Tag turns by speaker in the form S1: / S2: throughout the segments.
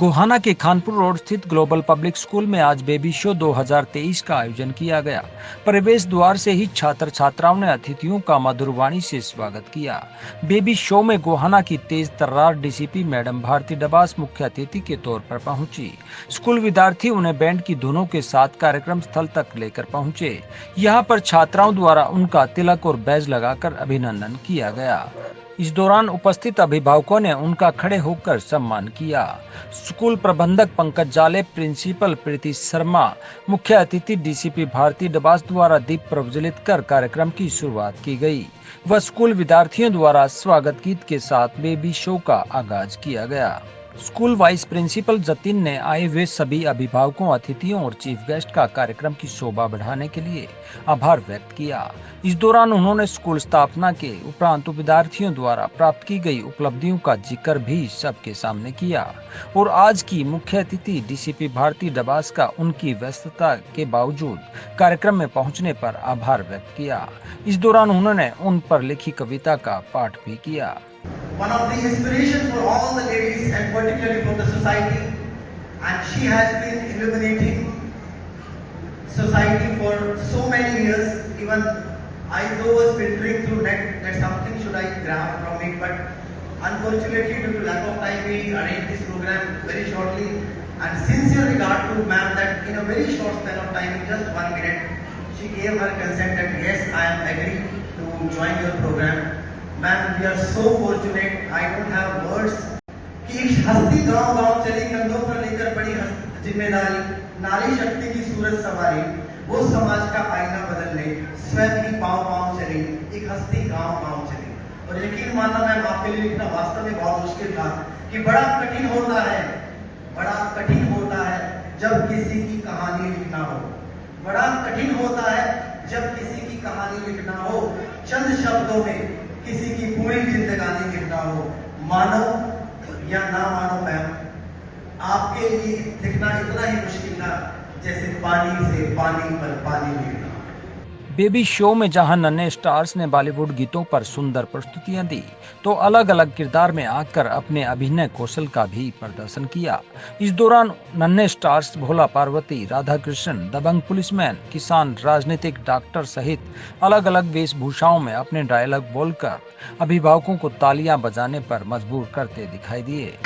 S1: गोहाना के खानपुर रोड स्थित global public school में आज बेबी शो 2023 का आयोजन किया गया। प्रवेश द्वार से ही छात्र छात्राओं ने अतिथियों का मधुर वाणी से स्वागत किया। बेबी शो में गोहाना की तेज तर्रार डीसीपी मैडम भारती डबास मुख्य अतिथि के तौर पर पहुंची। स्कूल विद्यार्थी उन्हें बैंड की धुनों के साथ कार्यक्रम स्थल तक लेकर पहुंचे। यहाँ पर छात्राओं द्वारा उनका तिलक और बैज लगाकर अभिनंदन किया गया। इस दौरान उपस्थित अभिभावकों ने उनका खड़े होकर सम्मान किया। स्कूल प्रबंधक पंकज जाले, प्रिंसिपल प्रीति शर्मा, मुख्य अतिथि डीसीपी भारती डबास द्वारा दीप प्रज्वलित कर कार्यक्रम की शुरुआत की गई। वह स्कूल विद्यार्थियों द्वारा स्वागत गीत के साथ बेबी शो का आगाज किया गया। स्कूल वाइस प्रिंसिपल जतिन ने आए हुए सभी अभिभावकों, अतिथियों और चीफ गेस्ट का कार्यक्रम की शोभा बढ़ाने के लिए आभार व्यक्त किया। इस दौरान उन्होंने स्कूल स्थापना के उपरांत विद्यार्थियों द्वारा प्राप्त की गई उपलब्धियों का जिक्र भी सबके सामने किया और आज की मुख्य अतिथि डीसीपी भारती डबास का उनकी व्यस्तता के बावजूद कार्यक्रम में पहुंचने पर आभार व्यक्त किया। इस दौरान उन्होंने उन पर लिखी कविता का पाठ भी किया।
S2: One of the inspiration for all the ladies and particularly for the society, and she has been illuminating society for so many years. Even I though was filtering through net that something should I grab from it, but unfortunately due to lack of time we arranged this program very shortly. And sincere regard to ma'am that in a very short span of time, in just 1 minute, she gave her consent that yes, I am agree to join your program. Ma'am, we are so fortunate. I don't have words. कि एक हस्ती गांव-गांव चली, कंधों पर लेकर बड़ी जिम्मेदारी, नारी शक्ति की सूरज सवारी, वो समाज का आईना बदलने, स्वयं ही पाँव-पाँव चली, एक हस्ती गांव-गांव चली। और यकीन मानना मैम आपके लिए लिखना वास्तव में बहुत मुश्किल था कि बड़ा कठिन होता है जब किसी की कहानी लिखना हो। बड़ा कठिन होता है जब किसी की कहानी लिखना हो, चंद शब्दों में किसी की पूरी जिंदगानी लिखना हो। मानो या ना मानो मैम, आपके लिए लिखना इतना ही मुश्किल था जैसे पानी से पानी पर पानी लिखना।
S1: बेबी शो में जहां नन्हे स्टार्स ने बॉलीवुड गीतों पर सुंदर प्रस्तुतियां दी, तो अलग अलग किरदार में आकर अपने अभिनय कौशल का भी प्रदर्शन किया। इस दौरान नन्हे स्टार्स भोला पार्वती, राधा कृष्ण, दबंग पुलिसमैन, किसान, राजनीतिक, डॉक्टर सहित अलग अलग वेशभूषाओं में अपने डायलॉग बोलकर अभिभावकों को तालियां बजाने पर मजबूर करते दिखाई दिए।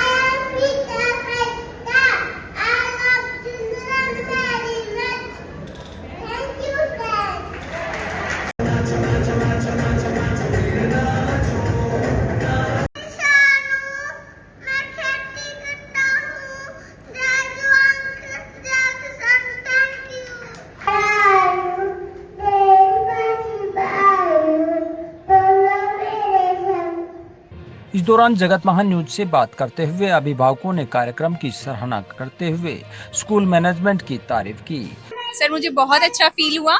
S1: इस दौरान जगत महान न्यूज से बात करते हुए अभिभावकों ने कार्यक्रम की सराहना करते हुए स्कूल मैनेजमेंट की तारीफ की।
S3: सर, मुझे बहुत अच्छा फील हुआ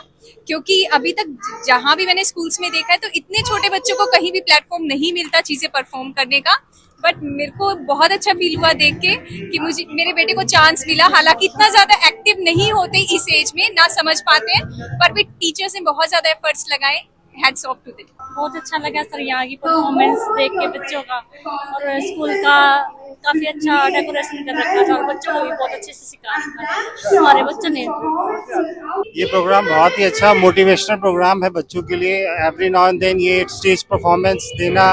S3: क्योंकि अभी तक जहाँ भी मैंने स्कूल्स में देखा है तो इतने छोटे बच्चों को कहीं भी प्लेटफॉर्म नहीं मिलता चीजें परफॉर्म करने का। बट मेरे को बहुत अच्छा फील हुआ देख के कि मुझे मेरे बेटे को चांस मिला। हालांकि इतना ज्यादा एक्टिव नहीं होते इस एज में, ना समझ पाते हैं, पर भी टीचर्स ने बहुत ज्यादा एफर्ट्स लगाए। Hats off to them.
S4: बहुत अच्छा लगा सर यहाँ की परफॉर्मेंस देख के बच्चों का, और स्कूल का काफी अच्छा डेकोरेशन कर रखा था और बच्चों को भी बहुत अच्छे से सिखाया हमारे बच्चों ने।
S5: ये प्रोग्राम बहुत ही अच्छा मोटिवेशनल प्रोग्राम है बच्चों के लिए। एवरी नाउ एंड देन ये स्टेज परफॉर्मेंस देना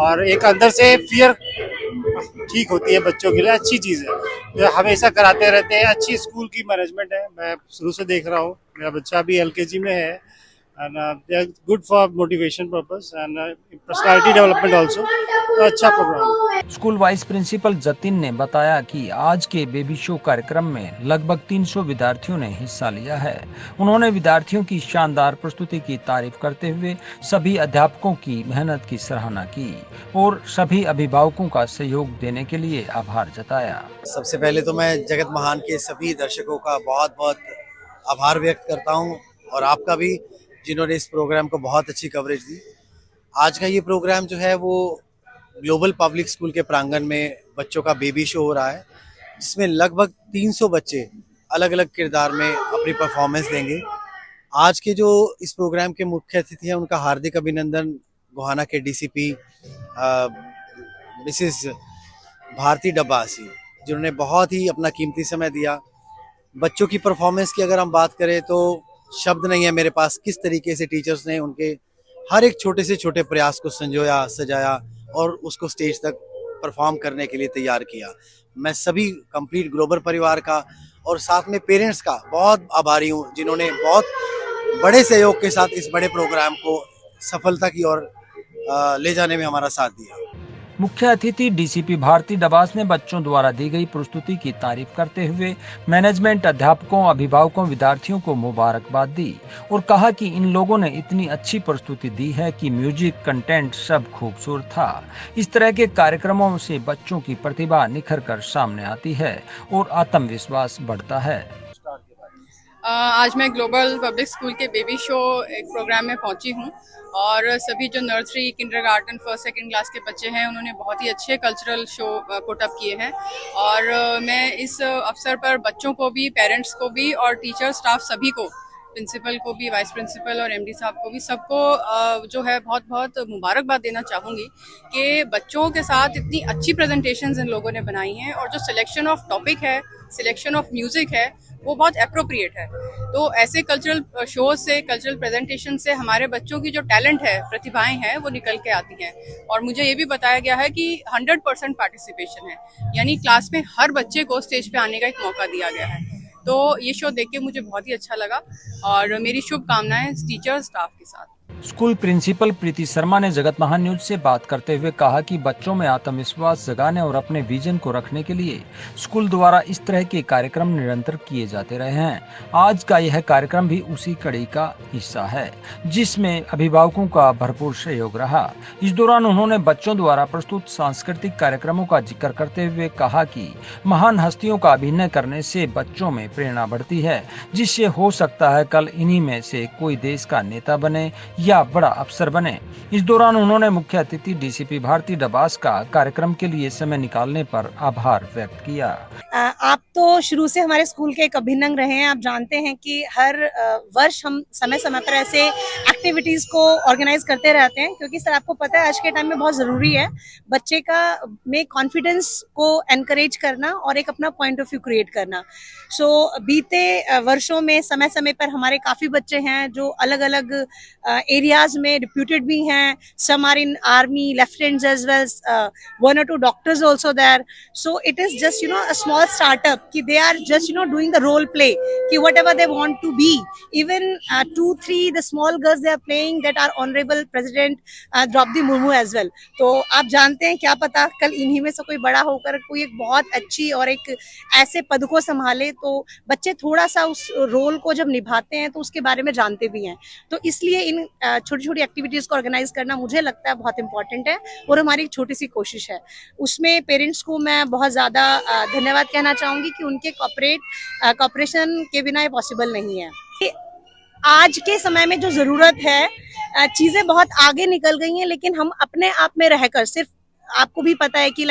S5: और एक अंदर से फियर ठीक होती है बच्चों के लिए, अच्छी चीज़ है। तो हमेशा कराते रहते हैं, अच्छी स्कूल की मैनेजमेंट है। मैं शुरू से देख रहा हूँ, मेरा बच्चा भी LKG में है। And they are good for motivation purpose and personality development also. तो अच्छा program.
S1: School vice principal Jatin ने बताया कि आज के बेबी शो कार्यक्रम में लगभग 300 विद्यार्थियों ने हिस्सा लिया है। उन्होंने विद्यार्थियों की शानदार प्रस्तुति की तारीफ करते हुए सभी अध्यापकों की मेहनत की सराहना की और सभी अभिभावकों का सहयोग देने के लिए आभार जताया।
S6: सबसे पहले तो मैं जगत महान के सभी दर्शकों का बहुत बहुत आभार व्यक्त करता हूँ और आपका भी, जिन्होंने इस प्रोग्राम को बहुत अच्छी कवरेज दी। आज का ये प्रोग्राम जो है वो ग्लोबल पब्लिक स्कूल के प्रांगण में बच्चों का बेबी शो हो रहा है, जिसमें लगभग 300 बच्चे अलग अलग किरदार में अपनी परफॉर्मेंस देंगे। आज के जो इस प्रोग्राम के मुख्य अतिथि हैं उनका हार्दिक अभिनंदन गोहाना के DCP मिसेस भारती डबासी, जिन्होंने बहुत ही अपना कीमती समय दिया। बच्चों की परफॉर्मेंस की अगर हम बात करें तो शब्द नहीं है मेरे पास, किस तरीके से टीचर्स ने उनके हर एक छोटे से छोटे प्रयास को संजोया, सजाया और उसको स्टेज तक परफॉर्म करने के लिए तैयार किया। मैं सभी कंप्लीट ग्लोबल परिवार का और साथ में पेरेंट्स का बहुत आभारी हूँ, जिन्होंने बहुत बड़े सहयोग के साथ इस बड़े प्रोग्राम को सफलता की ओर ले जाने में हमारा साथ दिया।
S1: मुख्य अतिथि डीसीपी भारती डबास ने बच्चों द्वारा दी गई प्रस्तुति की तारीफ करते हुए मैनेजमेंट, अध्यापकों, अभिभावकों, विद्यार्थियों को मुबारकबाद दी और कहा कि इन लोगों ने इतनी अच्छी प्रस्तुति दी है कि म्यूजिक, कंटेंट सब खूबसूरत था। इस तरह के कार्यक्रमों से बच्चों की प्रतिभा निखर कर सामने आती है और आत्मविश्वास बढ़ता है।
S7: आज मैं ग्लोबल पब्लिक स्कूल के बेबी शो एक प्रोग्राम में पहुंची हूं और सभी जो nursery, kindergarten, first second class के बच्चे हैं उन्होंने बहुत ही अच्छे कल्चरल शो पुट अप किए हैं और मैं इस अवसर पर बच्चों को भी, पेरेंट्स को भी और टीचर स्टाफ सभी को, प्रिंसिपल को भी, वाइस प्रिंसिपल और एमडी साहब को भी, सबको जो है बहुत बहुत मुबारकबाद देना चाहूँगी कि बच्चों के साथ इतनी अच्छी प्रेजेंटेशंस इन लोगों ने बनाई हैं और जो सिलेक्शन ऑफ टॉपिक है, सिलेक्शन ऑफ म्यूज़िक है, वो बहुत अप्रोप्रिएट है। तो ऐसे कल्चरल शोज से, कल्चरल प्रेजेंटेशन से हमारे बच्चों की जो टैलेंट है, प्रतिभाएं हैं, वो निकल के आती हैं। और मुझे ये भी बताया गया है कि 100% पार्टिसिपेशन है, यानी क्लास में हर बच्चे को स्टेज पे आने का एक मौका दिया गया है। तो ये शो देख के मुझे बहुत ही अच्छा लगा और मेरी शुभकामनाएं टीचर स्टाफ के साथ।
S1: स्कूल प्रिंसिपल प्रीति शर्मा ने जगत महान न्यूज से बात करते हुए कहा कि बच्चों में आत्मविश्वास जगाने और अपने विजन को रखने के लिए स्कूल द्वारा इस तरह के कार्यक्रम निरंतर किए जाते रहे हैं। आज का यह कार्यक्रम भी उसी कड़ी का हिस्सा है, जिसमें अभिभावकों का भरपूर सहयोग रहा। इस दौरान उन्होंने बच्चों द्वारा प्रस्तुत सांस्कृतिक कार्यक्रमों का जिक्र करते हुए कहा कि महान हस्तियों का अभिनय करने से बच्चों में प्रेरणा बढ़ती है, जिससे हो सकता है कल इन्हीं में से कोई देश का नेता बने या बड़ा अफसर बने। इस दौरान उन्होंने मुख्य अतिथि डीसीपी भारती डबास का कार्यक्रम के लिए समय निकालने पर आभार व्यक्त किया।
S8: आप तो शुरू से हमारे स्कूल के एक अभिन्न अंग रहे हैं। आप जानते हैं कि हर वर्ष हम समय समय पर ऐसे एक्टिविटीज को ऑर्गेनाइज करते रहते हैं, क्योंकि सर आपको पता है आज के टाइम में बहुत जरूरी है बच्चे का में कॉन्फिडेंस को एनकरेज करना और एक अपना पॉइंट ऑफ व्यू क्रिएट करना। बीते वर्षों में समय समय पर हमारे काफी बच्चे हैं जो अलग अलग एरियाज में रिप्यूटेड भी हैं। Some are in army, lieutenants as well, 1 or 2 doctors also there. So it is just a small startup ki they are just doing the role play ki whatever they want to be. Even 2-3 the small girls they are playing that are honorable president Draupadi Murmu as well. तो आप जानते हैं क्या पता कल इन्हीं में से कोई बड़ा होकर कोई एक बहुत अच्छी और एक ऐसे पद को संभाले। तो बच्चे थोड़ा सा उस रोल को जब निभाते हैं तो उसके बारे में जानते भी हैं। तो इसलिए इन छोटी छोटी एक्टिविटीज को ऑर्गेनाइज करना मुझे लगता है बहुत इंपॉर्टेंट है और हमारी एक छोटी सी कोशिश है। उसमें पेरेंट्स को मैं बहुत ज्यादा धन्यवाद कहना चाहूंगी कि उनके कॉपरेशन के बिना ये पॉसिबल नहीं है। आज के समय में जो जरूरत है, चीजें बहुत आगे निकल गई हैं, लेकिन हम अपने आप में रहकर, सिर्फ आपको भी पता है कि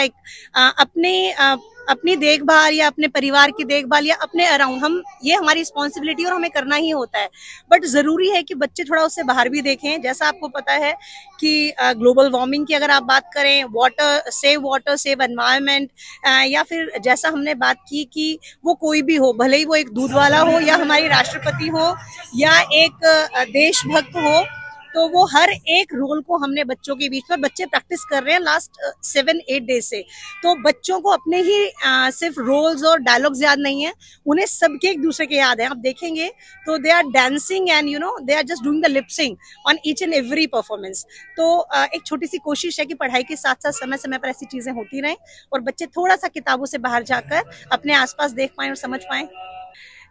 S8: अपनी देखभाल या अपने परिवार की देखभाल या अपने अराउंड, हम ये हमारी रिस्पॉन्सिबिलिटी और हमें करना ही होता है। बट जरूरी है कि बच्चे थोड़ा उससे बाहर भी देखें। जैसा आपको पता है कि ग्लोबल वार्मिंग की अगर आप बात करें, वाटर सेव एनवायरनमेंट, या फिर जैसा हमने बात की कि वो कोई भी हो, भले ही वो एक दूध वाला हो या हमारी राष्ट्रपति हो या एक देशभक्त हो, तो वो हर एक रोल को हमने बच्चों के बीच में, बच्चे प्रैक्टिस कर रहे हैं लास्ट 7-8 डेज से। तो बच्चों को अपने ही सिर्फ रोल्स और डायलॉग्स याद नहीं है, उन्हें सबके एक दूसरे के याद है। आप देखेंगे तो they are dancing and they are just doing the lipsyncing on each and every performance. तो एक छोटी सी कोशिश है कि पढ़ाई के साथ साथ समय समय पर ऐसी चीजें होती रहें और बच्चे थोड़ा सा किताबों से बाहर जाकर अपने आसपास देख पाएं और समझ पाएं।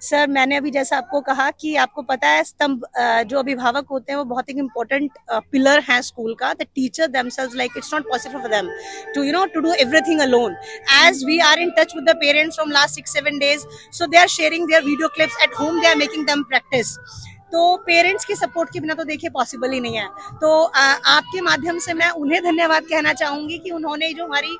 S8: सर मैंने अभी जैसा आपको कहा कि आपको पता है स्तंभ, जो अभिभावक होते हैं वो बहुत एक इम्पोर्टेंट पिलर है स्कूल का। The teacher themselves, like it's not possible for them to do everything alone. As we are in touch with the parents from last 6-7 days, so they are sharing their video clips at home, they are making them practice. तो parents की support के बिना तो देखिए possible ही नहीं है। तो आपके माध्यम से मैं उन्हें धन्यवाद कहना चाहूंगी कि उन्होंने जो हमारी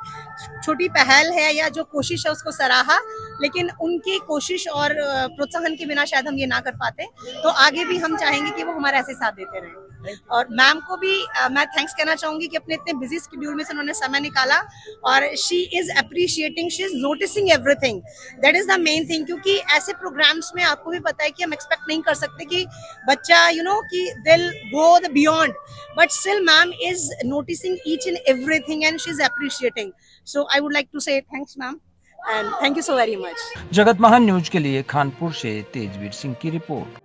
S8: छोटी पहल है या जो कोशिश है उसको सराहा, लेकिन उनकी कोशिश और प्रोत्साहन के बिना शायद हम ये ना कर पाते। तो आगे भी हम चाहेंगे कि वो हमारा ऐसे साथ देते रहें। और मैम को भी मैं थैंक्स कहना चाहूंगी कि अपने इतने बिजी शेड्यूल में से उन्होंने समय निकाला और she is appreciating, she is noticing everything. That is the main thing, क्योंकि ऐसे प्रोग्राम्स में आपको भी पता है कि हम एक्सपेक्ट नहीं कर सकते कि बच्चा कि दिल go the beyond, but still ma'am is noticing each and everything and she is appreciating. So I would like to say thanks ma'am and thank you so very much.
S1: Jagat Mahan news के लिए कानपुर से तेजवीर सिंह की रिपोर्ट।